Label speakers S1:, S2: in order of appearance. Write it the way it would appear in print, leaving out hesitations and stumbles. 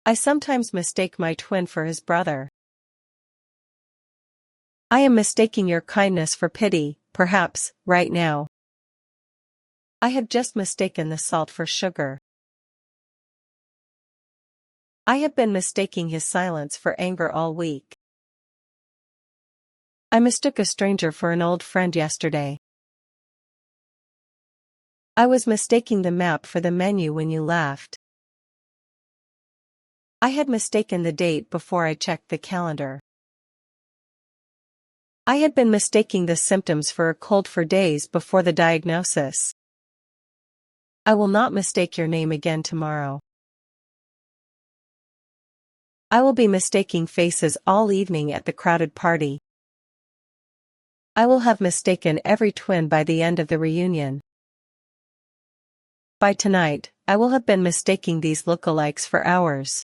S1: I sometimes mistake my twin for his brother. I am mistaking your kindness for pity, perhaps, right now. I have just mistaken the salt for sugar. I have been mistaking his silence for anger all week. I mistook a stranger for an old friend yesterday. I was mistaking the map for the menu when you left. I had mistaken the date before I checked the calendar. I had been mistaking the symptoms for a cold for days before the diagnosis. I will not mistake your name again tomorrow. I will be mistaking faces all evening at the crowded party. I will have mistaken every twin by the end of the reunion. By tonight, I will have been mistaking these lookalikes for hours.